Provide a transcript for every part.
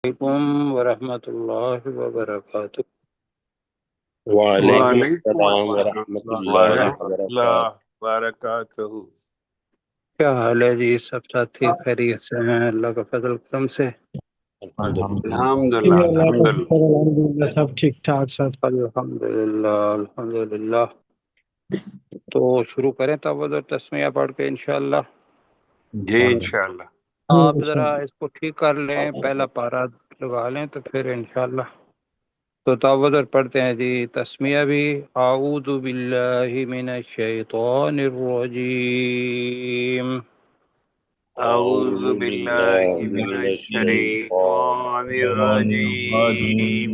علیکم ورحمۃ اللہ وبرکاتہ۔ وعلیکم وعلیکم السلام السلام ورحمۃ اللہ ورحمۃ اللہ وبرکاتہ۔ وبرکاتہ۔ کیا حال ہے جی؟ سب ساتھی خیریت سے ہیں اللہ کا فضل کرم سے؟ الحمدللہ۔ الحمدللہ اللہ کا الحمدللہ۔ شکر الحمدللہ سب ٹھیک ٹھاک سب۔ الحمدللہ الحمدللہ۔ تو شروع کریں تعوذ اور تسمیہ پڑھ کے انشاءاللہ۔ جی انشاءاللہ۔ آپ ذرا اس کو ٹھیک کر لیں، پہلا پارہ لگا لیں تو پھر انشاءاللہ تو تعوذ اور پڑھتے ہیں جی، تسمیہ بھی۔ اعوذ باللہ من الشیطان الرجیم، اعوذ باللہ من الشیطان الرجیم،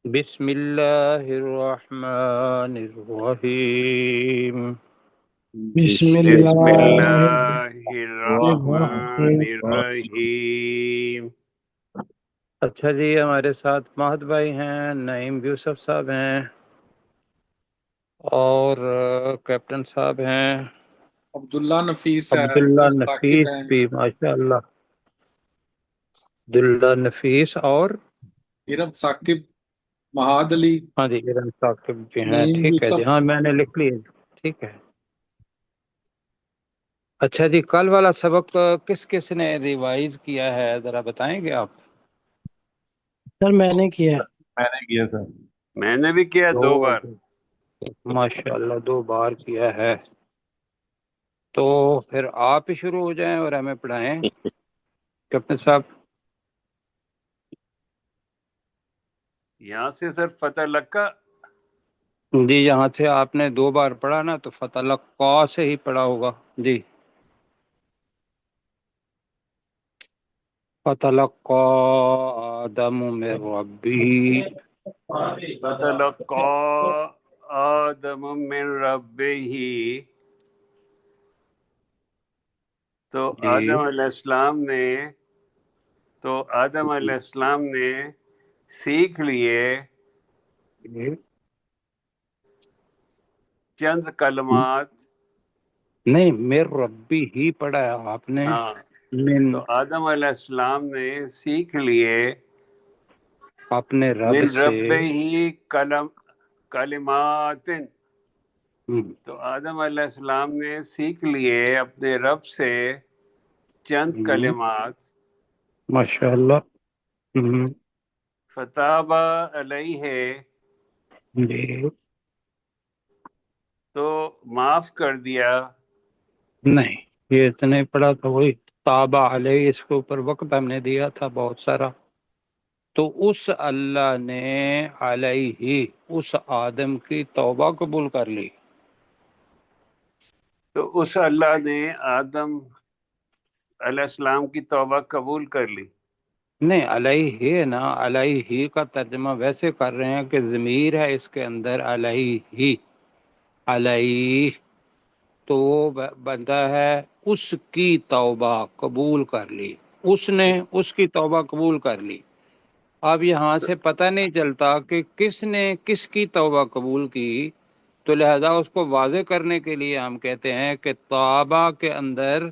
بسم اللہ الرحمن الرحیم۔ بسم بسم اللہ اللہ الرحمن الرحمن الرحیم۔ اچھا جی، ہمارے ساتھ مہد بھائی ہیں، نعیم یوسف صاحب ہیں، اور کیپٹن صاحب ہیں، عبداللہ نفیس ہے، عبداللہ ارم ثاقب نفیس ہیں، بھی ماشاء اللہ، عبداللہ نفیس اور ارم ثاقب، مہاد علی، ہاں جی ارم ثاقب بھی ہیں۔ نعیم ٹھیک ہے جی، یوسف۔ ہاں میں نے لکھ لی، ٹھیک ہے۔ اچھا جی، کل والا سبق کس کس نے ریوائز کیا ہے ذرا بتائیں گے آپ؟ سر میں نے کیا میں نے بھی کیا 2 بار۔ ماشاء اللہ 2 بار کیا ہے، تو پھر آپ ہی شروع ہو جائیں اور ہمیں پڑھائیں کیپٹن صاحب۔ یہاں سے سر فتح لکا۔ جی یہاں سے آپ نے 2 بار پڑھا نا، تو فتح لقا سے ہی پڑھا ہوگا جی۔ فتح لقا آدم من ربی، فتلقى آدم من ربه، تو جی آدم علیہ السلام نے سیکھ لیے جی۔ چند کلمات۔ نہیں، میر ربی ہی پڑھا ہے آپ نے، ہاں، من تو آدم علیہ السلام نے سیکھ لیے اپنے رب من سے۔ ربه کلمات، تو آدم علیہ السلام نے سیکھ لیے اپنے رب سے چند کلمات۔ ماشاء اللہ۔ فتاب علیہ، جی تو معاف کر دیا۔ نہیں، یہ اتنے پڑھا تھا، وہی تابع علیہ، اس کے اوپر وقت ہم نے دیا تھا بہت سارا، تو اس اللہ نے علیہ اس آدم کی توبہ قبول کر لی۔ تو اس اللہ نے آدم علیہ السلام کی توبہ قبول کر لی۔ نہیں، علیہ ہی نا، علیہ ہی کا ترجمہ ویسے کر رہے ہیں کہ ضمیر ہے اس کے اندر، علیہ ہی، علیہ، تو وہ بنتا ہے اس کی توبہ قبول کر لی، اس نے اس کی توبہ قبول کر لی۔ اب یہاں سے پتہ نہیں چلتا کہ کس نے کس کی توبہ قبول کی، تو لہذا اس کو واضح کرنے کے لیے ہم کہتے ہیں کہ توبہ کے اندر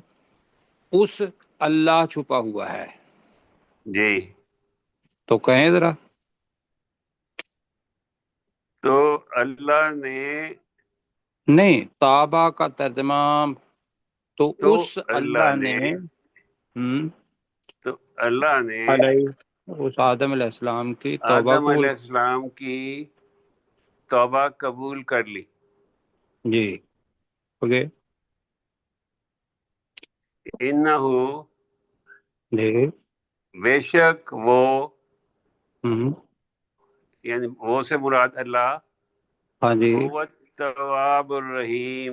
اس اللہ چھپا ہوا ہے۔ جی، تو کہیں ذرا۔ تو اللہ نے، نہیں، توبہ کا ترجمہ تو اس اللہ نے تو اللہ نے علیہ اس آدم علیہ السلام کی توبہ آدم قبول، علیہ السلام کی توبہ قبول کر لی۔ جی اوکے، انہو، جی بے شک وہ، ہوں، یعنی وہ سے مراد اللہ، ہاں جی هو التواب الرحیم،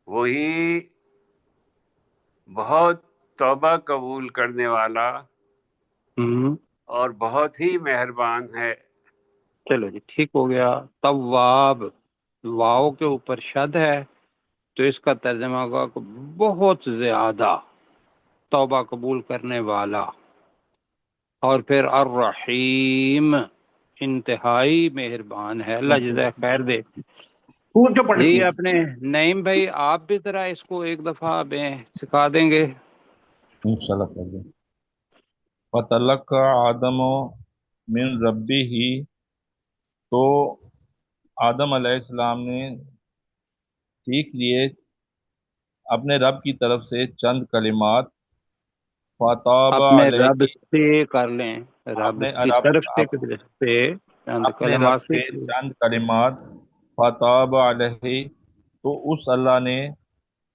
وہی بہت توبہ قبول کرنے والا ہوں، اور بہت ہی مہربان ہے۔ چلو جی ٹھیک ہو گیا۔ تواب واؤ کے اوپر شد ہے، تو اس کا ترجمہ ہوگا کہ بہت زیادہ توبہ قبول کرنے والا، اور پھر الرحیم انتہائی مہربان ہے، اللہ جزائے خیر دے۔ جی اپنے نعیم بھائی آپ بھی ذرا اس کو ایک دفعہ سکھا دیں گے؟ انشاءاللہ کر دیں۔ فتلقى آدم من ربه، تو آدم علیہ السلام نے سیکھ لیے اپنے رب کی طرف سے چند کلمات، فتاب اپنے علیہ، رب سے کر لیں، رب اپنے کی رب طرف سے چند اپنے رب کلمات سے سیکھ لی۔ چند کلمات، فتاب علیہ، تو اس اللہ نے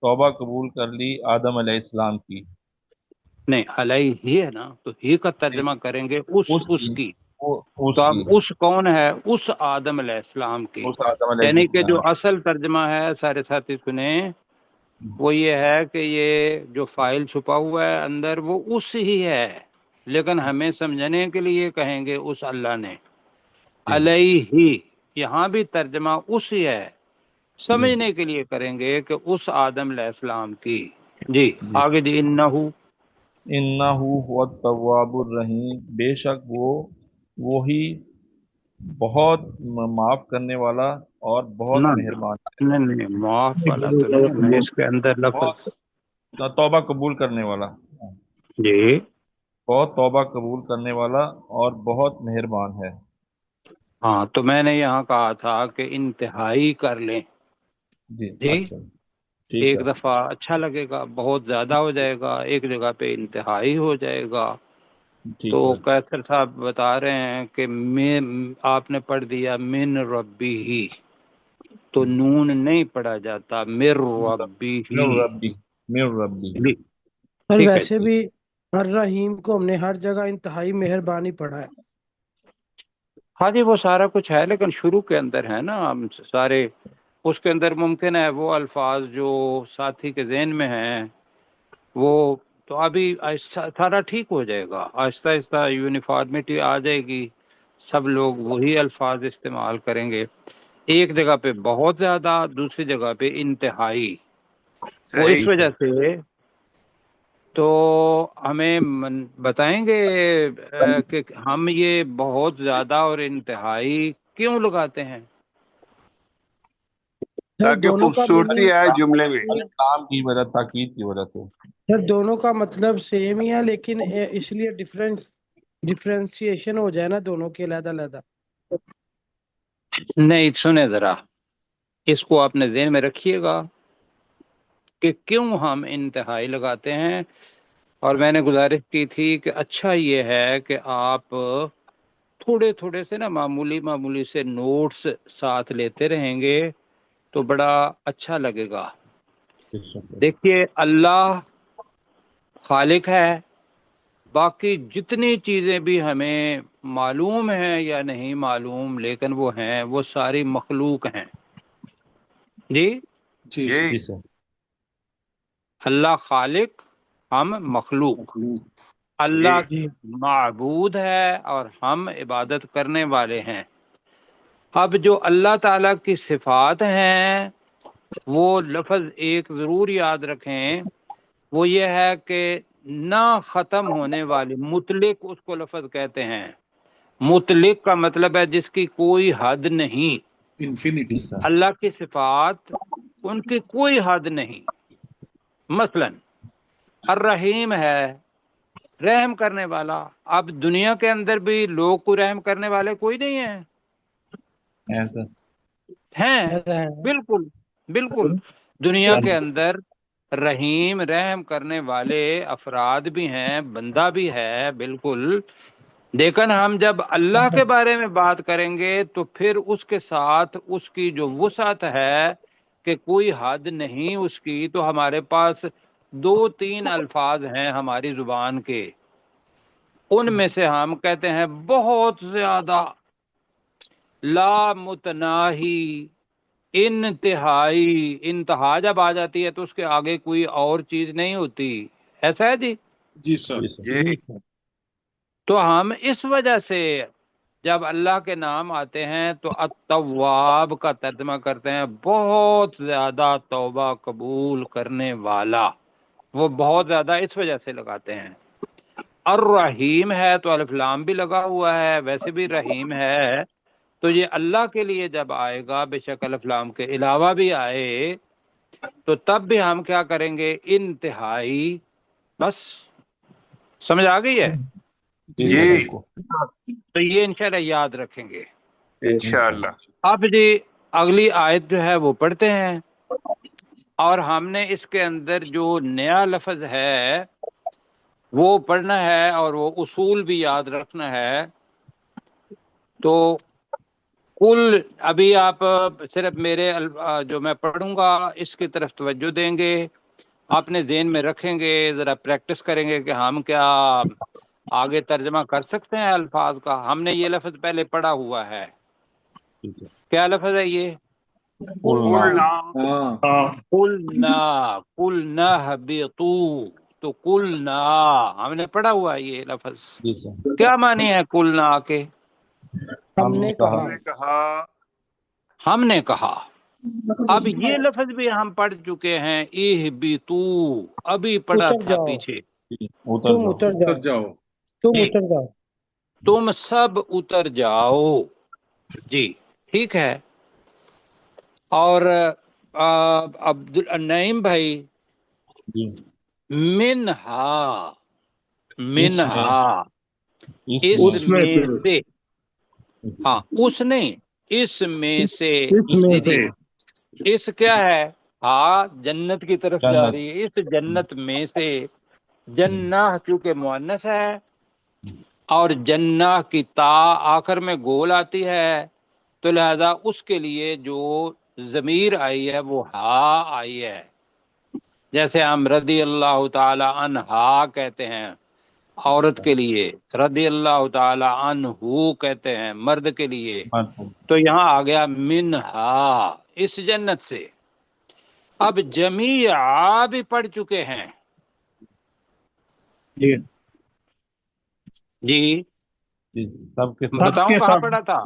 توبہ قبول کر لی آدم علیہ السلام کی۔ نہیں، علیہ ہی ہے نا، تو ہی کا ترجمہ کریں گے اس کی۔ اس تو اب کی، اس کون ہے؟ اس آدم علیہ السلام کی، اس آدم علیہ یعنی کہ جو السلام اصل ترجمہ ہے سارے ساتھی سنیں، وہ یہ ہے کہ یہ جو فائل چھپا ہوا ہے اندر وہ اس ہی ہے، لیکن ہمیں سمجھنے کے لیے کہیں گے اس اللہ نے، جی علیہ ہی، یہاں بھی ترجمہ اس ہی ہے، جی سمجھنے کے لیے کریں گے کہ اس آدم علیہ السلام کی۔ جی جی، آگے جی، انہو، انہ هو التواب الرحیم، بے شک وہی بہت معاف کرنے والا اور بہت نہ مہربان نہیں معاف والا تو نہیں ہے، اس کے اندر ہے، لفظ، بہت توبہ قبول کرنے والا، جی بہت توبہ قبول کرنے والا اور بہت مہربان ہے۔ ہاں، تو میں نے یہاں کہا تھا کہ انتہائی کر لیں، جی جی اچھا، ٹھیک ایک ہے، دفعہ اچھا لگے گا، بہت زیادہ ہو جائے گا، ایک جگہ پہ انتہائی ہو جائے گا۔ تو ٹھیک ہے، قیصر صاحب بتا رہے ہیں کہ میں، آپ نے پڑھ دیا من ربی ہی، تو نون نہیں پڑھا جاتا، مر ربی من ہی، ربی، من ربی، اور ٹھیک ہے ویسے جی۔ بھی الرحیم کو ہم نے ہر جگہ انتہائی مہربانی پڑھا ہے۔ ہاں جی، وہ سارا کچھ ہے، لیکن شروع کے اندر ہے نا ہم سارے، اس کے اندر ممکن ہے وہ الفاظ جو ساتھی کے ذہن میں ہیں وہ، تو ابھی آہستہ سارا ٹھیک ہو جائے گا، آہستہ آہستہ یونیفارمٹی آ جائے گی، سب لوگ وہی الفاظ استعمال کریں گے، ایک جگہ پہ بہت زیادہ، دوسری جگہ پہ انتہائی، وہ اس صحیح وجہ سے، تو ہمیں بتائیں گے کہ ہم یہ بہت زیادہ اور انتہائی کیوں لگاتے ہیں؟ سر تاکہ دونوں کا خوبصورتی آئے جملے میں۔ کام کی وجہ، تاکید کی وجہ سے۔ سر دونوں کا مطلب سیم ہی ہے، لیکن اس لیے ڈفرینسیشن ہو جائے نا دونوں کے علیحدہ علیحدہ۔ نہیں، سنیں ذرا، اس کو اپنے ذہن میں رکھیے گا کہ کیوں ہم انتہائی لگاتے ہیں، اور میں نے گزارش کی تھی کہ اچھا یہ ہے کہ آپ تھوڑے تھوڑے سے نا، معمولی معمولی سے نوٹس ساتھ لیتے رہیں گے تو بڑا اچھا لگے گا۔ دیکھیے، اللہ خالق ہے، باقی جتنی چیزیں بھی ہمیں معلوم ہیں یا نہیں معلوم، لیکن وہ ہیں، وہ ساری مخلوق ہیں، جی جی جی جی سر، اللہ خالق، ہم مخلوق، جی اللہ جی معبود ہے اور ہم عبادت کرنے والے ہیں۔ اب جو اللہ تعالیٰ کی صفات ہیں، وہ لفظ ایک ضرور یاد رکھیں، وہ یہ ہے کہ نہ ختم ہونے والی، مطلق اس کو لفظ کہتے ہیں، مطلق کا مطلب ہے جس کی کوئی حد نہیں، انفینٹی۔ اللہ کی صفات ان کی کوئی حد نہیں، مثلا الرحیم ہے، رحم کرنے والا، اب دنیا کے اندر بھی لوگ کو رحم کرنے والے کوئی نہیں ہیں، ایسا، ہیں بالکل، بالکل، دنیا کے اندر رحیم، رحم کرنے والے افراد بھی ہیں، بندہ بھی ہے، بالکل، لیکن ہم جب اللہ کے بارے میں بات کریں گے تو پھر اس کے ساتھ اس کی جو وسعت ہے کہ کوئی حد نہیں اس کی، تو ہمارے پاس دو تین الفاظ ہیں ہماری زبان کے، ان میں سے ہم کہتے ہیں بہت زیادہ، لا متناہی، انتہائی، انتہا جب آ جاتی ہے تو اس کے آگے کوئی اور چیز نہیں ہوتی، ایسا ہے جی۔ جی سر۔ جی سر، جی تو ہم اس وجہ سے جب اللہ کے نام آتے ہیں تو التواب کا ترجمہ کرتے ہیں بہت زیادہ توبہ قبول کرنے والا، وہ بہت زیادہ اس وجہ سے لگاتے ہیں۔ الرحیم ہے تو الف لام بھی لگا ہوا ہے، ویسے بھی رحیم ہے، تو یہ اللہ کے لیے جب آئے گا، بے شک الف لام کے علاوہ بھی آئے تو تب بھی ہم کیا کریں گے؟ انتہائی، بس سمجھ آ گئی ہے؟ جی جی سب کو تو یہ انشاءاللہ یاد رکھیں گے۔ انشاءاللہ۔ اب جی اگلی آیت جو ہے وہ پڑھتے ہیں، اور ہم نے اس کے اندر جو نیا لفظ ہے وہ پڑھنا ہے اور وہ اصول بھی یاد رکھنا ہے۔ تو کل ابھی آپ صرف میرے جو میں پڑھوں گا اس کی طرف توجہ دیں گے، اپنے ذہن میں رکھیں گے، ذرا پریکٹس کریں گے کہ ہم کیا آگے ترجمہ کر سکتے ہیں الفاظ کا۔ ہم نے یہ لفظ پہلے پڑھا ہوا ہے، کیا لفظ ہے یہ؟ قلنا ہاں قلنا اهبطوا، تو قلنا ہم نے پڑھا ہوا ہے یہ لفظ، جی سر کیا معنی ہے قلنا کے؟ ہم نے کہا ہم نے کہا ہم نے کہا۔ اب یہ لفظ بھی ہم پڑھ چکے ہیں، اہبطوا ابھی پڑھا اتر تھا جاؤ، پیچھے، اتر تم جاؤ اتر اتر جاؤ، جاؤ۔ تم جی اتر جاؤ۔ تم سب اتر جاؤ، جی ٹھیک ہے۔ اور عبد النعیم بھائی، جی منہا اس میں منہا اس اس میں میں سے، ہاں اس نہیں، اس میں سے، جی اس کیا ہے؟ ہاں جنت کی طرف جا جنت رہی ہے، اس جنت میں سے، جنہ چونکہ مؤنث ہے اور جنہ کی تا آخر میں گول آتی ہے، تو لہذا اس کے لیے جو ضمیر آئی ہے وہ ہا آئی ہے، جیسے ہم رضی اللہ تعالی عنہا کہتے ہیں عورت کے لیے، رضی اللہ تعالی عنہ کہتے ہیں مرد کے لیے، تو یہاں آ گیا منہا اس جنت سے۔ اب جمیعہ بھی پڑھ چکے ہیں، جی جی سب کے سب بتاؤں کہاں پڑھا تھا؟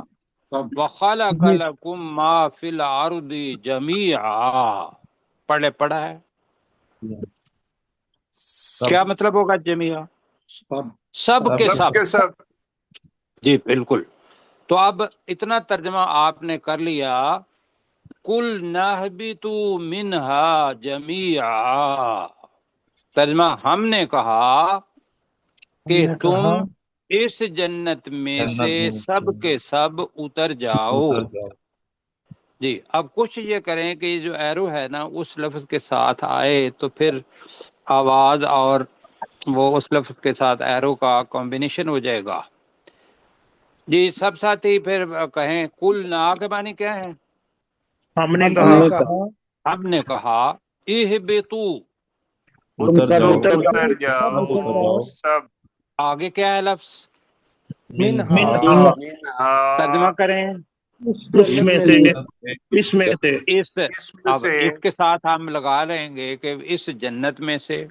سب وَخَلَقَ لَكُم مَّا فِي الْأَرْضِ جَمِيعًا، پڑھا ہے، کیا مطلب ہوگا جمیعہ؟ سب سب کے سب سب، کے سب۔ جی بالکل۔ تو اب اتنا ترجمہ آپ نے کر لیا، کل نہبتوا منہا جمیعا، ترجمہ ہم نے کہا ہم کہ نے تم کہا اس جنت میں سے جنت میں سب کے سب اتر جاؤ۔ اتر جاؤ۔ جی اب کوشش یہ کریں کہ یہ جو ایرو ہے نا اس لفظ کے ساتھ آئے تو پھر آواز اور وہ اس لفظ کے ساتھ ایرو کا کمبینیشن ہو جائے گا۔ جی سب ساتھی پھر کہیں کل نا کے معنی کیا ہے؟ ہم نے کہا ہم نے کہا اہبتو، اتر تم جاؤ اتر سب اتر جاؤ جاؤ، سب، آگے کیا ہے لفظ؟ منہا منہا ترجمہ کریں اس جنت میں سے، اس میں سے اس، اس میں اب سے، اس کے ساتھ ہم لگا لیں گے کہ اس جنت میں سے،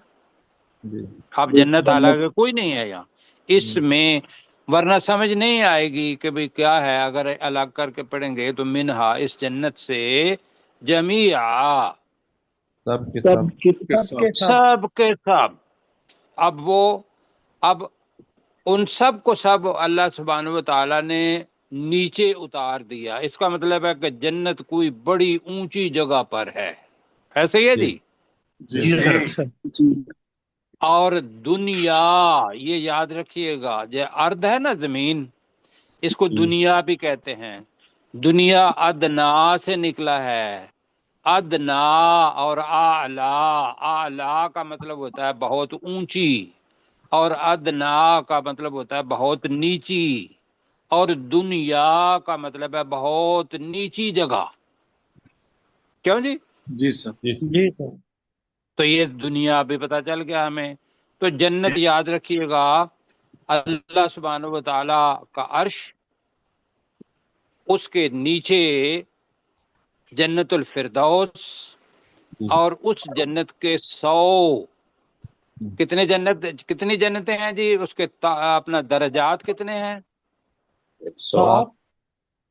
جی اب جنت حالانکہ کوئی نہیں ہے یہاں اس میں، ورنہ سمجھ نہیں آئے گی کہ بھئی کیا ہے، اگر الگ کر کے پڑھیں گے تو منہا اس جنت سے، جمیعا سب کے سب کے سب سب کے سب، سب کے سب۔ اب ان سب کو سب اللہ سبحانہ و تعالیٰ نے نیچے اتار دیا، اس کا مطلب ہے کہ جنت کوئی بڑی اونچی جگہ پر ہے، ایسے ہی ہے جی جی۔ جی جی سب اور دنیا، یہ یاد رکھیے گا، جو ارض ہے نا زمین، اس کو جی دنیا بھی کہتے ہیں، دنیا ادنا سے نکلا ہے، ادنا اور اعلی کا مطلب ہوتا ہے بہت اونچی، اور ادنا کا مطلب ہوتا ہے بہت نیچی، اور دنیا کا مطلب ہے بہت نیچی جگہ، کیوں جی؟ جی سر جی جی سر، تو یہ دنیا بھی پتہ چل گیا ہمیں۔ تو جنت یاد رکھیے گا، اللہ سبحانہ و تعالی کا عرش، اس کے نیچے جنت الفردوس، اور اس جنت کے 100 کتنی جنتیں ہیں جی، اس کے اپنا درجات کتنے ہیں؟ 100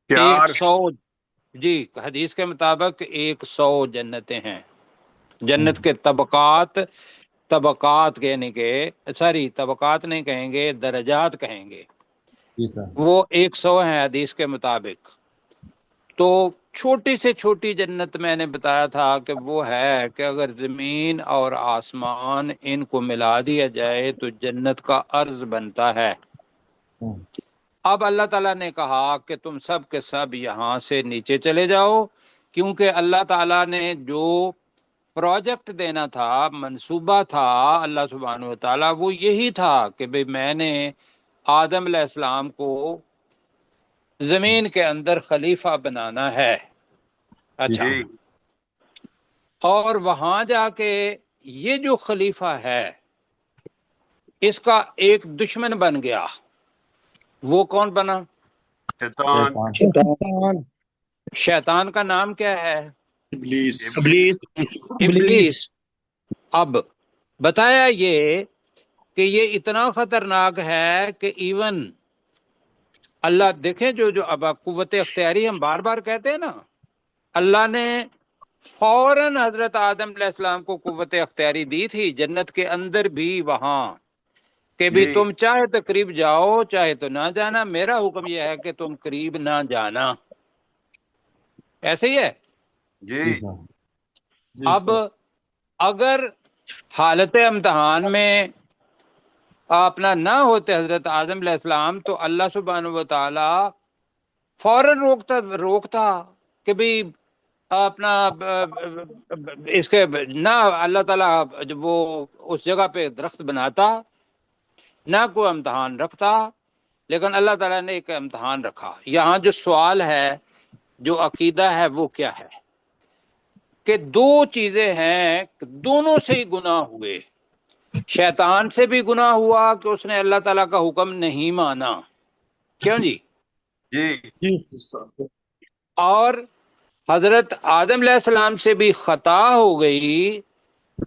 چار 100، جی حدیث کے مطابق 100 جنتیں ہیں۔ جنت کے طبقات کہنے کے، ساری طبقات نہیں کہیں گے، درجات کہیں گے، جی سر وہ 100 ہیں حدیث کے مطابق۔ تو چھوٹی سے چھوٹی جنت میں نے بتایا تھا کہ وہ ہے کہ اگر زمین اور آسمان ان کو ملا دیا جائے تو جنت کا عرض بنتا ہے، اب اللہ تعالیٰ نے کہا کہ تم سب کے سب یہاں سے نیچے چلے جاؤ، کیونکہ اللہ تعالیٰ نے جو پروجیکٹ دینا تھا، منصوبہ تھا اللہ سبحانہ و تعالیٰ، وہ یہی تھا کہ بھئی میں نے آدم علیہ السلام کو زمین کے اندر خلیفہ بنانا ہے۔ اچھا، جی اور وہاں جا کے یہ جو خلیفہ ہے اس کا ایک دشمن بن گیا۔ وہ کون بنا؟ شیطان۔ شیطان کا نام کیا ہے؟ ابلیس۔ ابلیس۔ اب بتایا یہ کہ یہ اتنا خطرناک ہے کہ ایون اللہ دیکھیں جو اب قوت اختیاری ہم بار بار کہتے ہیں نا، اللہ نے فوراً حضرت آدم علیہ السلام کو قوت اختیاری دی تھی جنت کے اندر بھی، وہاں کہ بھی تم چاہے تو قریب جاؤ چاہے تو نہ جانا، میرا حکم یہ ہے کہ تم قریب نہ جانا۔ ایسے ہی ہے۔ جی اب اگر حالت امتحان میں اپنا نہ ہوتے حضرت آدم علیہ السلام تو اللہ سبحانہ و تعالی فوراً روکتا کہ بھی اپنا اس کے نہ اللہ تعالیٰ وہ اس جگہ پہ درخت بناتا، نہ کوئی امتحان رکھتا، لیکن اللہ تعالیٰ نے ایک امتحان رکھا۔ یہاں جو سوال ہے، جو عقیدہ ہے، وہ کیا ہے کہ دو چیزیں ہیں، دونوں سے ہی گناہ ہوئے۔ شیطان سے بھی گناہ ہوا کہ اس نے اللہ تعالیٰ کا حکم نہیں مانا، کیوں جی؟ جی اور حضرت آدم علیہ السلام سے بھی خطا ہو گئی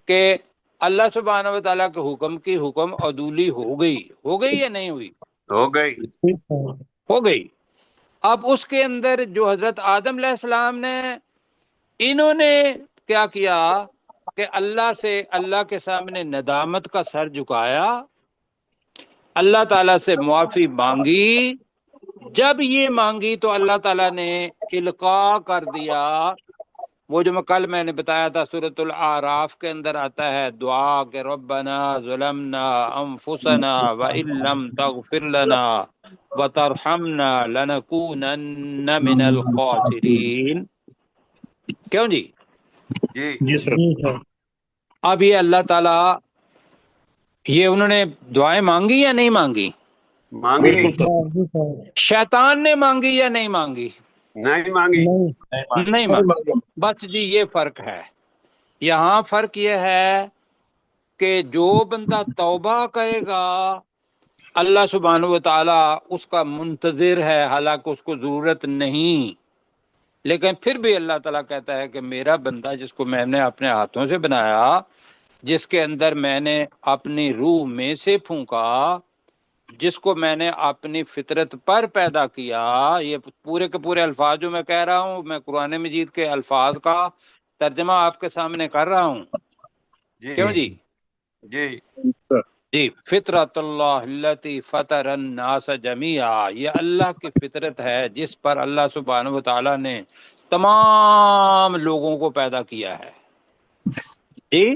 کہ اللہ سبحانہ و تعالیٰ کے حکم کی حکم عدولی ہو گئی یا نہیں ہوئی؟ ہو گئی۔ اب اس کے اندر جو حضرت آدم علیہ السلام نے، انہوں نے کیا کیا کہ اللہ کے سامنے ندامت کا سر جھکایا، اللہ تعالیٰ سے معافی مانگی۔ جب یہ مانگی تو اللہ تعالیٰ نے القاء کر دیا، وہ جو میں نے بتایا تھا سورۃ الاعراف کے اندر آتا ہے دعا کہ ربنا ظلمنا انفسنا وان لم تغفر لنا وترحمنا لنکونن من الخاسرین، کیوں جی؟ جی اب یہ اللہ تعالیٰ، یہ انہوں نے دعائیں مانگی یا نہیں مانگی؟ مانگی، شیطان نے مانگی یا نہیں مانگی؟ نہیں مانگی، نہیں مانگی۔ بس جی یہ فرق ہے۔ یہاں فرق یہ ہے کہ جو بندہ توبہ کرے گا اللہ سبحانہ و تعالیٰ اس کا منتظر ہے، حالانکہ اس کو ضرورت نہیں، لیکن پھر بھی اللہ تعالیٰ کہتا ہے کہ میرا بندہ جس کو میں نے اپنے ہاتھوں سے بنایا، جس کے اندر میں نے اپنی روح میں سے پھونکا، جس کو میں نے اپنی فطرت پر پیدا کیا، یہ پورے کے پورے الفاظ جو میں کہہ رہا ہوں، میں قرآن مجید کے الفاظ کا ترجمہ آپ کے سامنے کر رہا ہوں، کیوں جی؟ جی فطرت اللہ التی فطر الناس جمیعا، یہ اللہ کی فطرت ہے جس پر اللہ سبحانہ و تعالیٰ نے تمام لوگوں کو پیدا کیا ہے۔ جی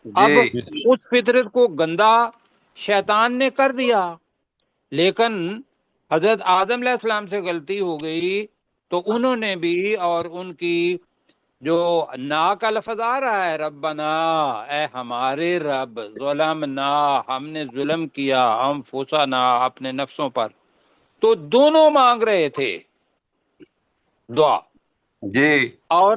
اب اس فطرت کو گندا شیطان نے کر دیا، لیکن حضرت آدم علیہ السلام سے غلطی ہو گئی تو انہوں نے بھی، اور ان کی جو نا کا لفظ آ رہا ہے، ربنا، اے ہمارے رب، ظلمنا، ہم نے ظلم کیا، انفسنا، اپنے نفسوں پر، تو دونوں مانگ رہے تھے دعا۔ جی اور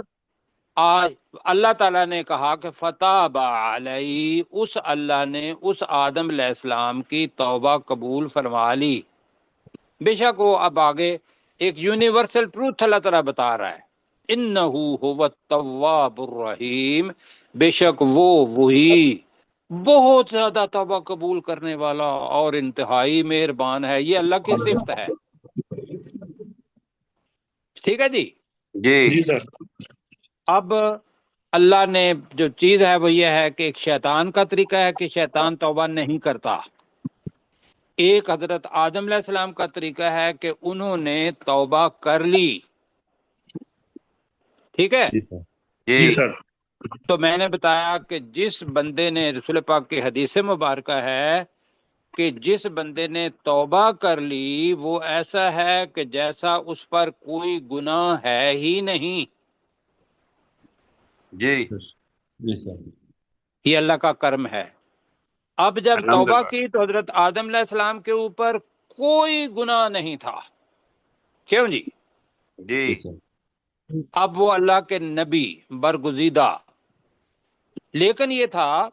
آج اللہ تعالیٰ نے کہا کہ فتاب علیہ، اس اللہ نے اس آدم علیہ السلام کی توبہ قبول فرما لی۔ بے شک وہ اب آگے ایک یونیورسل ٹروتھ اللہ تعالیٰ بتا رہا ہے، انہو هو التواب الرحیم، بے شک وہی بہت زیادہ توبہ قبول کرنے والا اور انتہائی مہربان ہے۔ یہ اللہ کی صفت ہے، ٹھیک ہے جی؟ جی اب اللہ نے جو چیز ہے وہ یہ ہے کہ ایک شیطان کا طریقہ ہے کہ شیطان توبہ نہیں کرتا، ایک حضرت آدم علیہ السلام کا طریقہ ہے کہ انہوں نے توبہ کر لی، ٹھیک ہے جی سر۔ تو میں نے بتایا کہ جس بندے نے، رسول پاک کی حدیث مبارکہ ہے کہ جس بندے نے توبہ کر لی وہ ایسا ہے کہ جیسا اس پر کوئی گناہ ہے ہی نہیں. جی جی سر. یہ اللہ کا کرم ہے. اب جب توبہ الحمدللہ. کی تو حضرت آدم علیہ السلام کے اوپر کوئی گناہ نہیں تھا. کیوں جی؟ جی جی سر. اب وہ اللہ کے نبی برگزیدہ، لیکن یہ تھا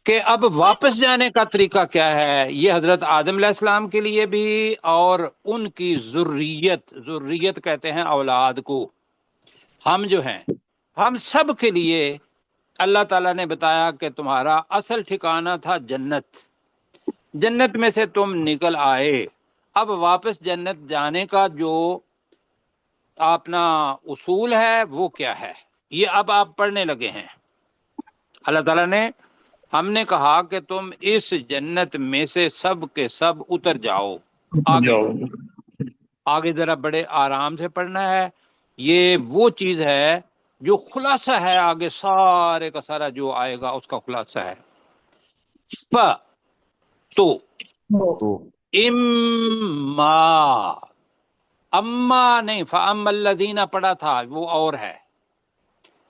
کہ اب واپس جانے کا طریقہ کیا ہے. یہ حضرت آدم علیہ السلام کے لیے بھی اور ان کی ذریت کہتے ہیں اولاد کو، ہم جو ہیں ہم سب کے لیے اللہ تعالیٰ نے بتایا کہ تمہارا اصل ٹھکانہ تھا جنت، جنت میں سے تم نکل آئے. اب واپس جنت جانے کا جو اپنا اصول ہے وہ کیا ہے، یہ اب آپ پڑھنے لگے ہیں. اللہ تعالیٰ نے ہم نے کہا کہ تم اس جنت میں سے سب کے سب اتر جاؤ. آگے ذرا بڑے آرام سے پڑھنا ہے. یہ وہ چیز ہے جو خلاصہ ہے، آگے سارے کا سارا جو آئے گا اس کا خلاصہ ہے. تو اما نہیں، فَأَمَّا الَّذِينَ پڑھا تھا وہ اور ہے،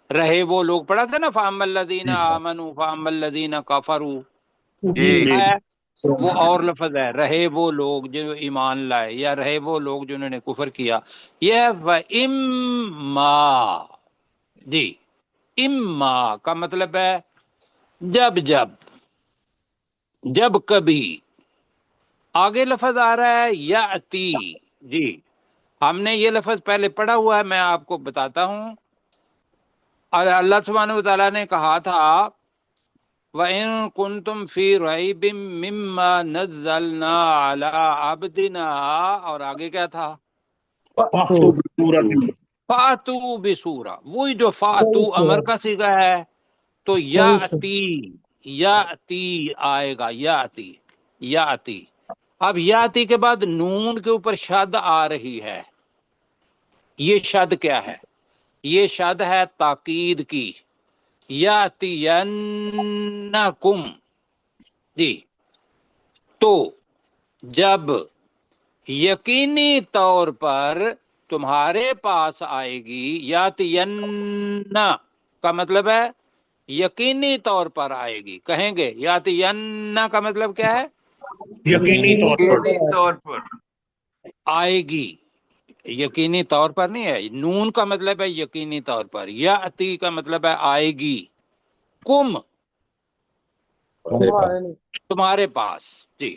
رہے وہ لوگ پڑھا تھا نا، فَأَمَّا الَّذِينَ آمَنُوا فَأَمَّا الَّذِين كَفَرُوا، جی ہے وہ اور لفظ ہے. رہے وہ لوگ جو ایمان لائے یا رہے وہ لوگ جنہوں نے کفر کیا. یہ وَإِمَّا، جی اما کا مطلب ہے جب کبھی. آگے لفظ آ رہا ہے یاتی. جی ہم نے یہ لفظ پہلے پڑھا ہوا ہے، میں آپ کو بتاتا ہوں. اور اللہ سبحانہ وتعالیٰ نے کہا تھا وَإِن كُنتُمْ فِي رَيْبٍ مِّمَّا نَزَّلْنَا عَلَىٰ عَبْدِنَا، اور آگے کیا تھا؟ فَأْتُوا بِسُورَةٍ، وہی جو فَأْتُوا امر کا صیغہ ہے. تو یاتی آئے گا، یاتی. اب یاتی کے بعد نون کے اوپر شد آ رہی ہے. یہ شد کیا ہے؟ یہ شد ہے تاکید کی. یاتینکم، جی تو جب یقینی طور پر تمہارے پاس آئے گی. یاتین کا مطلب ہے یقینی طور پر آئے گی. کہیں گے یاتین کا مطلب کیا ہے؟ یقینی طور پر آئے گی. یقینی طور پر نہیں ہے، نون کا مطلب ہے یقینی طور پر. یاتی کا مطلب ہے آئے گی. کم تمہارے پاس، جی.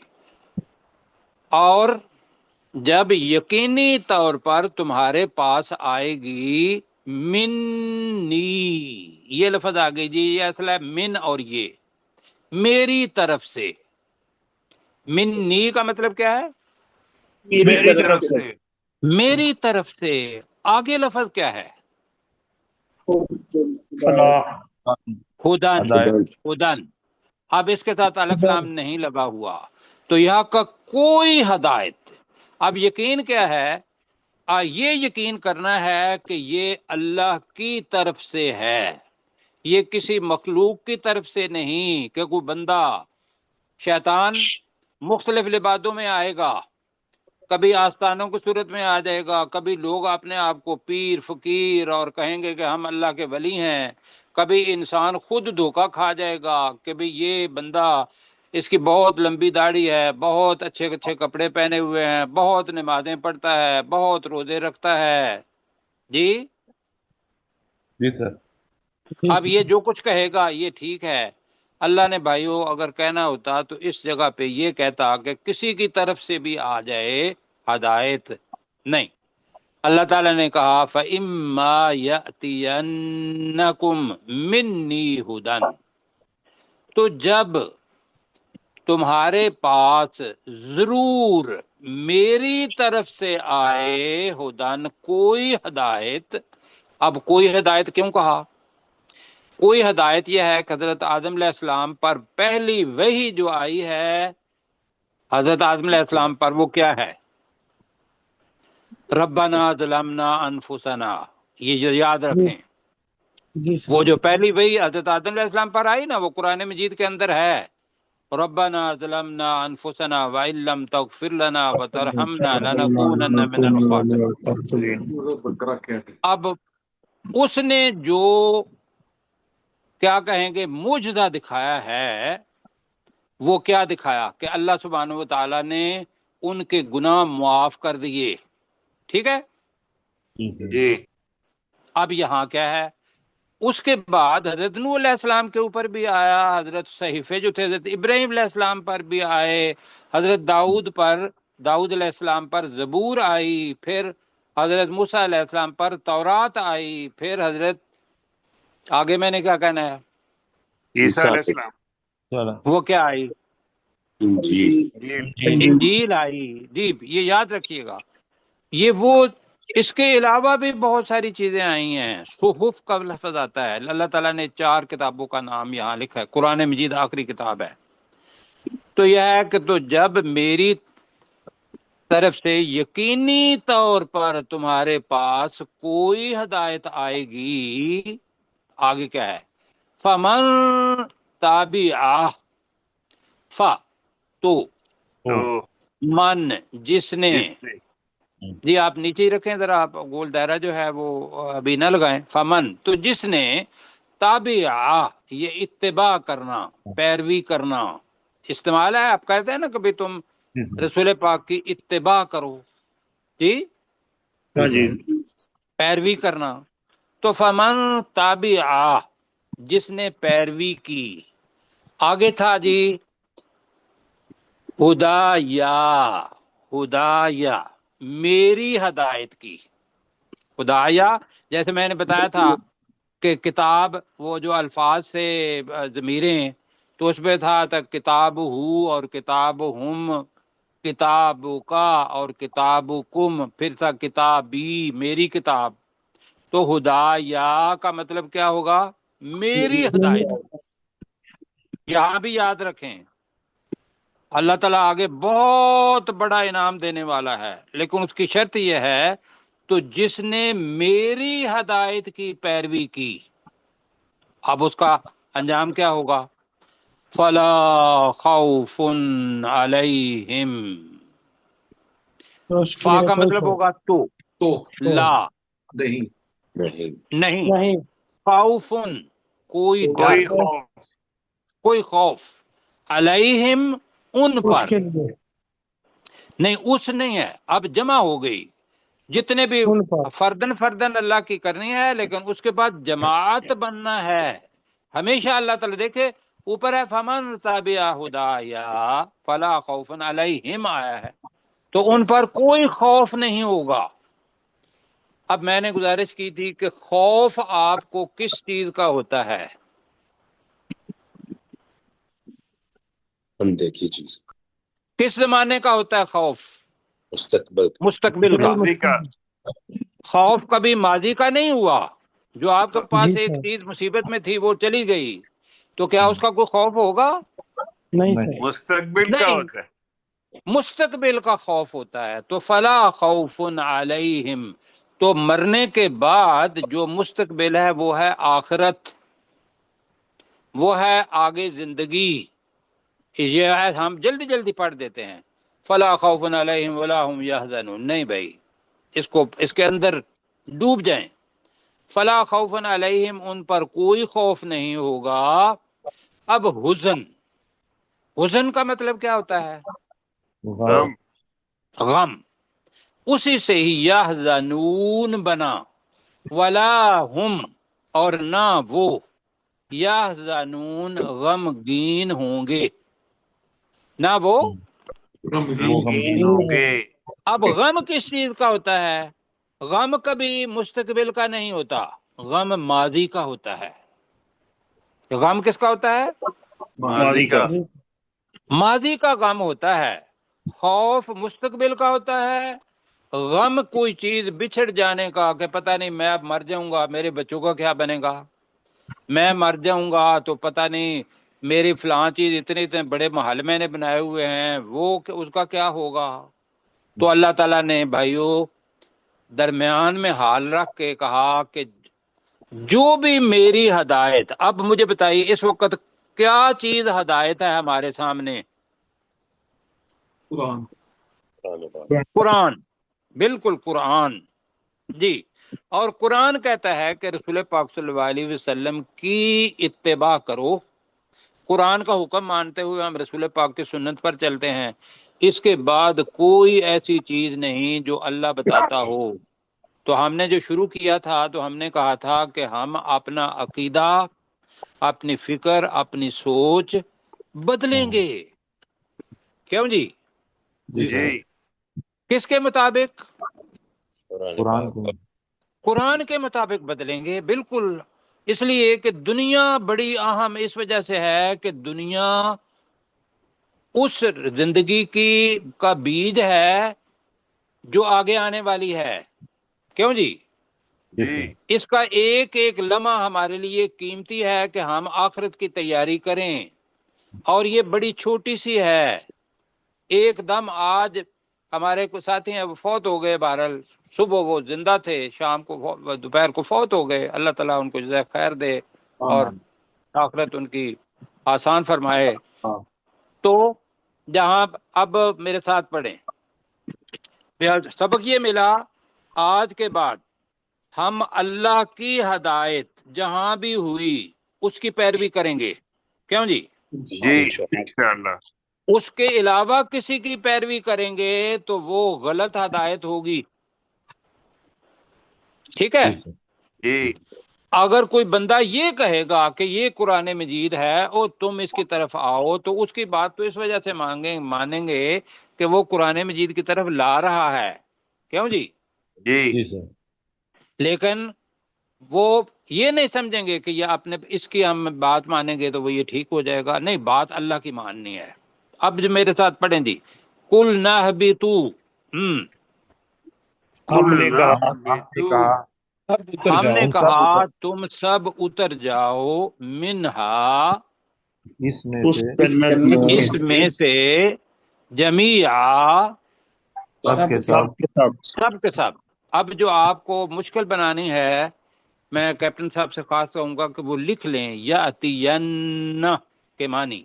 اور جب یقینی طور پر تمہارے پاس آئے گی منی، یہ لفظ آگے جی، یہ اصل ہے من اور یہ میری طرف سے. منی کا مطلب کیا ہے؟ میری طرف سے. میری طرف سے. آگے لفظ کیا ہے؟ ہدن. اب اس کے ساتھ الف لام نہیں لگا ہوا، تو یہاں کا کوئی ہدایت. اب یقین کیا ہے؟ یہ یقین کرنا ہے کہ یہ اللہ کی طرف سے ہے، یہ کسی مخلوق کی طرف سے نہیں کہ کوئی بندہ. شیطان مختلف لبادوں میں آئے گا، کبھی آستانوں کی صورت میں آ جائے گا، کبھی لوگ اپنے آپ کو پیر فقیر اور کہیں گے کہ ہم اللہ کے ولی ہیں، کبھی انسان خود دھوکہ کھا جائے گا کہ بھی یہ بندہ اس کی بہت لمبی داڑھی ہے، بہت اچھے اچھے کپڑے پہنے ہوئے ہیں، بہت نمازیں پڑھتا ہے، بہت روزے رکھتا ہے. جی جی سر. اب یہ جو کچھ کہے گا یہ ٹھیک ہے. اللہ نے بھائیو اگر کہنا ہوتا تو اس جگہ پہ یہ کہتا کہ کسی کی طرف سے بھی آ جائے ہدایت نہیں. اللہ تعالیٰ نے کہا فَإِمَّا يَأْتِيَنَّكُمْ مِنِّي هُدًى، تو جب تمہارے پاس ضرور میری طرف سے آئے ہدن، کوئی ہدایت. اب کوئی ہدایت کیوں کہا؟ کوئی ہدایت یہ ہے کہ حضرت آدم علیہ السلام پر پہلی وحی جو آئی ہے حضرت آدم علیہ السلام پر، وہ کیا ہے؟ ربنا ظلمنا انفسنا. یہ جو یاد رکھیں، جی وہ جو پہلی وحی حضرت آدم علیہ السلام پر آئی نا، وہ قرآن مجید کے اندر ہے. ربنا ظلمنا انفسنا وان لم تغفر لنا وترحمنا لنكونن من الخاسرین۔ بکرا کیا ہے؟ اب اس نے جو کیا کہیں گے معجزہ دکھایا ہے، وہ کیا دکھایا کہ اللہ سبحانہ و تعالیٰ نے ان کے گناہ معاف کر دیے، ٹھیک ہے۔ جی اب یہاں کیا ہے، اس کے بعد حضرت نوح علیہ السلام کے اوپر بھی آیا، حضرت صحیفے جو تھے حضرت ابراہیم علیہ السلام پر بھی آئے، حضرت داؤد علیہ السلام پر زبور آئی، پھر حضرت موسیٰ علیہ السلام پر تورات آئی، پھر حضرت آگے میں نے کیا کہنا ہے، عیسیٰ علیہ السلام، چلو وہ کیا آئی، انجیل انجیل آئی۔ جی یہ یاد رکھیے گا، یہ وہ اس کے علاوہ بھی بہت ساری چیزیں آئی ہیں۔ صحف کا لفظ آتا ہے، اللہ تعالیٰ نے 4 کتابوں کا نام یہاں لکھا ہے، قرآن مجید آخری کتاب ہے۔ تو یہ ہے کہ تو جب میری طرف سے یقینی طور پر تمہارے پاس کوئی ہدایت آئے گی، آگے کیا ہے، فمن تابعہ، فا تو تو من جس نے، جس نے، جی آپ نیچے ہی رکھیں ذرا، آپ گول دائرہ جو ہے وہ ابھی نہ لگائیں، فمن تو جس نے، تابعہ یہ اتباع کرنا، پیروی کرنا استعمال ہے، آپ کہتے ہیں نا کبھی تم رسول پاک کی اتباع کرو، جی پیروی کرنا، تو فمن تابعہ جس نے پیروی کی، آگے تھا جی ہدایا میری ہدایت کی، ہدایا جیسے میں نے بتایا تھا کہ کتاب وہ جو الفاظ سے ضمیریں، تو اس پہ تھا کتاب ہو اور کتاب ہم، کتاب کا اور کتاب کم، پھر تھا کتابی میری کتاب، تو ہدایا کا مطلب کیا ہوگا، میری ہدایت۔ یہاں بھی یاد رکھیں اللہ تعالیٰ آگے بہت بڑا انعام دینے والا ہے، لیکن اس کی شرط یہ ہے تو جس نے میری ہدایت کی پیروی کی، اب اس کا انجام کیا ہوگا، فلا خوف علیہم، فا کا مطلب ہوگا تو، لا نہیں، خوفن کوئی کوئی ڈر، خوف، کوئی خوف، علیہم ان اس پر، کے لیے، نہیں اس نہیں ہے، اب جمع ہو گئی، جتنے بھی ان پر فردن اللہ کی کرنی ہے، لیکن اس کے بعد جماعت بننا ہے ہمیشہ۔ اللہ تعالیٰ دیکھے اوپر ہے فمن تابع ہدایا فلا خوف علیہم آیا ہے، تو ان پر کوئی خوف نہیں ہوگا۔ اب میں نے گزارش کی تھی کہ خوف آپ کو کس چیز کا ہوتا ہے، اندیکھی چیز، کس زمانے کا ہوتا ہے خوف، مستقبل مستقبل کا۔ ماضی کا، خوف کبھی ماضی کا نہیں ہوا، جو آپ کے جی پاس ایک سر، چیز مصیبت میں تھی وہ چلی گئی، تو کیا اس کا کوئی خوف ہوگا، نہیں سر، مستقبل کا نہیں، ہوتا ہے۔ مستقبل کا خوف ہوتا ہے۔ تو فلا خوف علیہم، تو مرنے کے بعد جو مستقبل ہے وہ ہے آخرت، وہ ہے آگے زندگی، یہ ہے ہم جلدی جلدی پڑھ دیتے ہیں، فلا خوف علیہم ولا هم یحزنون، نہیں بھائی اس کے اندر ڈوب جائیں، فلا خوف علیہم ان پر کوئی خوف نہیں ہوگا۔ اب حزن کا مطلب کیا ہوتا ہے، غم، غم، اسی سے ہی یحزنون بنا، ولا ہم اور نہ وہ، یحزنون غمگین ہوں گے، نہ وہ، غمگین ہوں گے۔ اب غم کس چیز کا ہوتا ہے، غم کبھی مستقبل کا نہیں ہوتا، غم ماضی کا ہوتا ہے۔ غم کس کا ہوتا ہے، ماضی کا، ماضی کا غم ہوتا ہے۔ خوف مستقبل کا ہوتا ہے، غم کوئی چیز بچھڑ جانے کا کہ پتہ نہیں میں اب مر جاؤں گا، میرے بچوں کا کیا بنے گا، میں مر جاؤں گا تو پتہ نہیں میری فلاں چیز اتنے بڑے محل میں نے بنائے ہوئے ہیں وہ اس کا کیا ہوگا۔ تو اللہ تعالیٰ نے بھائیوں درمیان میں حال رکھ کے کہا کہ جو بھی میری ہدایت، اب مجھے بتائیے اس وقت کیا چیز ہدایت ہے ہمارے سامنے؟ قرآن قرآن، بالکل قرآن جی۔ اور قرآن کہتا ہے کہ رسول پاک صلی اللہ علیہ وسلم کی اتباع کرو۔ قرآن کا حکم مانتے ہوئے ہم رسول پاک کی سنت پر چلتے ہیں۔ اس کے بعد کوئی ایسی چیز نہیں جو اللہ بتاتا ہو۔ تو ہم نے جو شروع کیا تھا تو ہم نے کہا تھا کہ ہم اپنا عقیدہ، اپنی فکر، اپنی سوچ بدلیں گے۔ کیوں جی؟ جی کس کے مطابق؟ قرآن کو قرآن کے مطابق بدلیں گے، بالکل۔ اس لیے کہ دنیا بڑی اہم اس وجہ سے ہے کہ دنیا اس زندگی کی کا بیج ہے جو آگے آنے والی ہے۔ کیوں جی؟ اس کا ایک ایک لمحہ ہمارے لیے قیمتی ہے کہ ہم آخرت کی تیاری کریں، اور یہ بڑی چھوٹی سی ہے۔ ایک دم آج ہمارے کو ساتھی ہیں وہ فوت ہو گئے، بہرحال صبح وہ زندہ تھے، شام کو دوپہر کو فوت ہو گئے، اللہ تعالیٰ ان کو جزائے خیر دے اور آخرت ان کی آسان فرمائے۔ تو جہاں اب میرے ساتھ پڑھیں، سبق یہ ملا آج کے بعد ہم اللہ کی ہدایت جہاں بھی ہوئی اس کی پیروی کریں گے۔ کیوں جی؟ انشاءاللہ۔ اس کے علاوہ کسی کی پیروی کریں گے تو وہ غلط ہدایت ہوگی۔ ٹھیک ہے؟ جی اگر کوئی بندہ یہ کہے گا کہ یہ قرآن مجید ہے اور تم اس کی طرف آؤ، تو اس کی بات تو اس وجہ سے مانیں گے کہ وہ قرآن مجید کی طرف لا رہا ہے۔ کیوں جی؟ جی لیکن وہ یہ نہیں سمجھیں گے کہ یہ اپنے اس کی ہم بات مانیں گے تو وہ یہ ٹھیک ہو جائے گا۔ نہیں، بات اللہ کی ماننی ہے۔ اب جو میرے ساتھ پڑھیں جی، کل نہبتو، ہم نے کہا تم سب اتر جاؤ، منہا، اس میں اس سے جنت اس میں سے، جمیعا، سب کے سب سب کے سب۔ اب جو آپ کو مشکل بنانی ہے، میں کیپٹن صاحب سے خاص کہوں گا کہ وہ لکھ لیں یاتین کے معنی،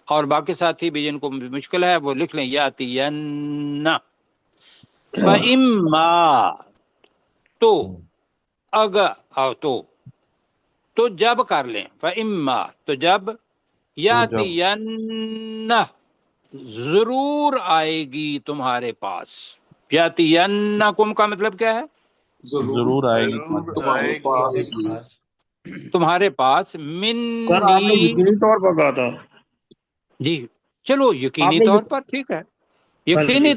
اور باقی ساتھی بھی جن کو مشکل ہے وہ لکھ لیں یاتین، فَإِمَّا، تو اگر تو جب کر لیں، فَإِمَّا، تو جب، یاتین، ضرور آئے گی تمہارے پاس۔ یاتینکم کا مطلب کیا ہے؟ ضرور آئے گی تمہارے پاس۔ تمہارے پاس، سر آپ نے منی، یقینی طور پر کہا تھا۔ جی چلو یقینی طور پر ٹھیک ہے، یقینی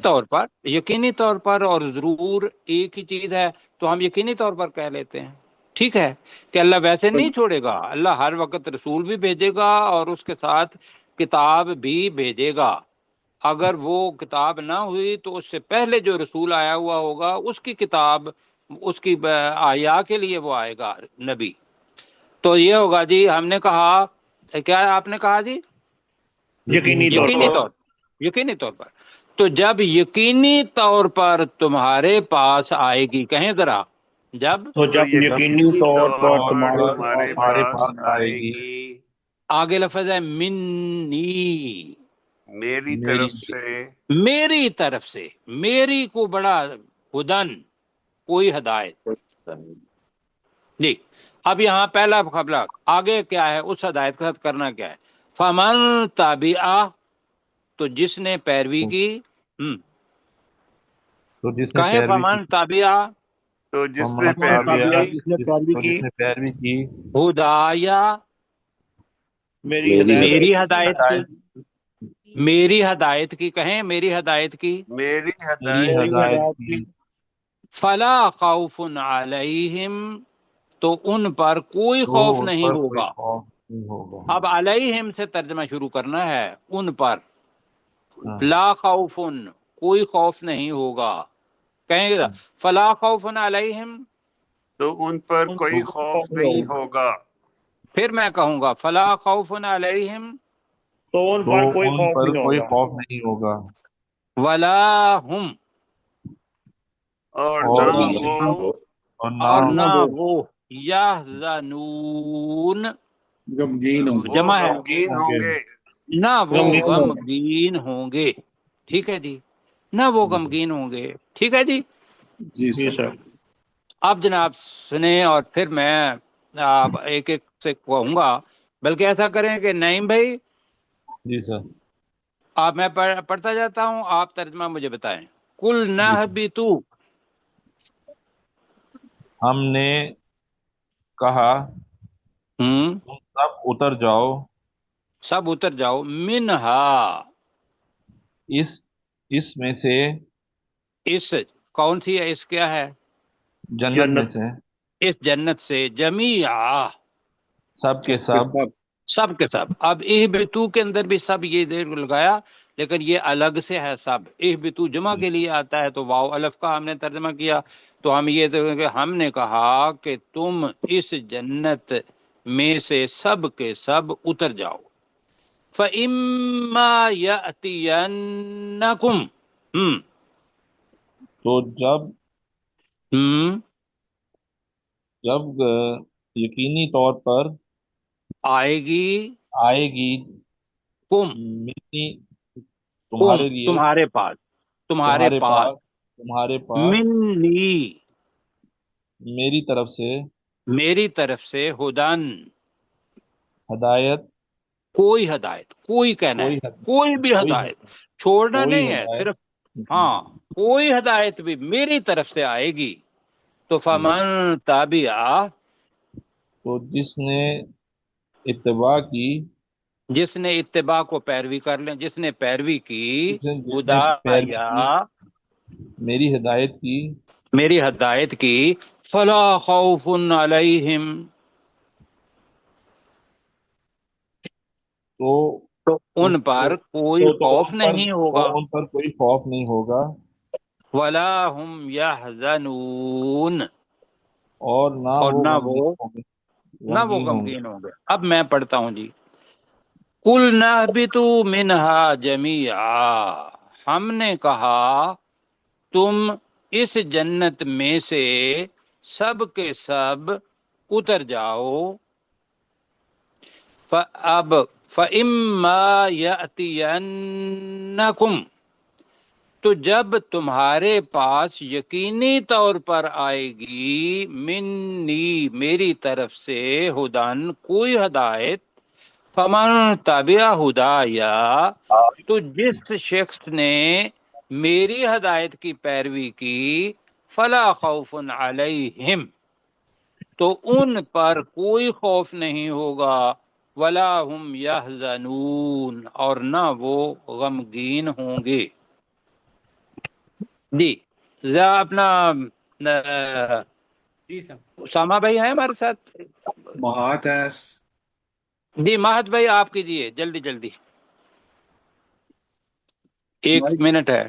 طور پر اور ضرور ایک ہی چیز ہے تو ہم یقینی طور پر کہہ لیتے ہیں۔ ٹھیک ہے کہ اللہ ویسے نہیں چھوڑے گا، اللہ ہر وقت رسول بھی بھیجے گا اور اس کے ساتھ کتاب بھی بھیجے گا۔ اگر وہ کتاب نہ ہوئی تو اس سے پہلے جو رسول آیا ہوا ہوگا اس کی کتاب، اس کی آیا کے لیے وہ آئے گا نبی۔ تو یہ ہوگا جی، ہم نے کہا کیا آپ نے کہا جی؟ یقینی طور پر۔ تو جب یقینی طور پر تمہارے پاس آئے گی، کہیں ذرا، جب تو جب یقینی طور پر تمہارے پاس آئے گی، آگے لفظ ہے منی، میری طرف سے، میری طرف سے، میری کو بڑا ہدن، کوئی ہدایت جی۔ اب یہاں پہلا خبر آگے کیا ہے، اس ہدایت کے ساتھ کرنا کیا ہے؟ فمن تابعہ، تو جس نے پیروی کی، تو جس نے کہیں فمن تابعہ، تو جس نے پیروی کی ہدایا، میری میری ہدایت کی، میری ہدایت کی، کہیں میری ہدایت کی، میری ہدایت کی فلا خوف علیہم، تو ان پر کوئی خوف نہیں ہوگا۔ اب علیہم سے ترجمہ شروع کرنا ہے، ان پر، لا خوف، کوئی خوف نہیں ہوگا، کہیں گے فلا خوف علیہم، تو ان پر کوئی خوف نہیں ہوگا۔ پھر میں کہوں گا فلا خوف علیہم، تو ان پر کوئی خوف نہیں ہوگا، ولا ہم، اور نہ وہ یحزنون، غمگین ہوں گے، جمع ہے غمگین ہوں گے، نہ وہ غمگین ہوں گے۔ غمگین ہوں گے، ٹھیک ہے جی، نہ وہ غمگین ہوں گے، ٹھیک ہے جی۔ جی جی سر۔ سر۔ اب جناب سنیں، اور پھر میں ایک ایک سے کہوں گا، بلکہ ایسا کریں کہ نعیم بھائی جی سر۔ آپ، میں پڑھتا جاتا ہوں، آپ ترجمہ مجھے بتائیں۔ کل جی سر۔ نہبتو، ہم نے کہا ہم، تم سب اتر جاؤ، سب اتر جاؤ، منہا، اس میں سے، اس، کون سی ہے، اس کیا ہے، جنت میں جنت۔ سے، اس جنت سے، جمیعا، سب کے سب کے سب، سب۔ سب کے سب۔ اب اہبتو کے اندر بھی سب یہ دیر لگایا، لیکن یہ الگ سے ہے سب۔ اہبتو جمع کے لیے آتا ہے تو واو الف کا ہم نے ترجمہ کیا، تو ہم یہ دیکھیں کہ ہم نے کہا کہ تم اس جنت میں سے سب کے سب اتر جاؤ۔ فَإِمَّا يَأْتِيَنَّكُمْ، تو ہم جب یقینی طور پر آئے گی، آئے گی کم، منی، کم تمہارے لیے، تمہارے پاس، تمہارے تمہارے پاس، پاس، تمہارے پاس، منی میری طرف سے، میری طرف سے، ہدن ہدایت، کوئی ہدایت، کوئی کہنا ہے، کوئی بھی کوئی ہدایت، چھوڑنا کوئی نہیں ہے، ہدایت، صرف ہاں کوئی ہدایت بھی میری طرف سے آئے گی۔ تو فمن تابع، تو جس نے اتباع کی، جس نے اتباع کو پیروی کر لیں، جس نے پیروی کی، جس نے پیروی ہدایا، کی، میری ہدایت کی، میری ہدایت کی، فلا خوف علیہم، تو تو ان پر کوئی خوف نہیں ہوگا، ان پر کوئی خوف نہیں ہوگا، ولا هم يحزنون، اور اور وہ نہ غمگین وہ، ہوں گے، نہ وہ غمگین ہوں گے۔ غمگین ہوں گے۔ اب میں پڑھتا ہوں جی۔ قُلْنَا اهْبِطُوا مِنْهَا جَمِيعًا، ہم نے کہا تم اس جنت میں سے سب کے سب اتر جاؤ۔ اب فَإِمَّا يَأْتِيَنَّكُمْ، تو جب تمہارے پاس یقینی طور پر آئے گی، منی میری طرف سے، ہدن کوئی ہدایت، فمن تابع ہدایا، تو جس شخص نے میری ہدایت کی پیروی کی، فلا خوف علیہم، تو ان پر کوئی خوف نہیں ہوگا، ولا هم یحزنون، اور نہ وہ غمگین ہوں گے۔ جی اپنا جی سر۔ اسامہ بھائی ہیں ہمارے ساتھ؟ مہات ہے۔ جی مہت بھائی آپ کیجیے جلدی جلدی، 1 منٹ ہے۔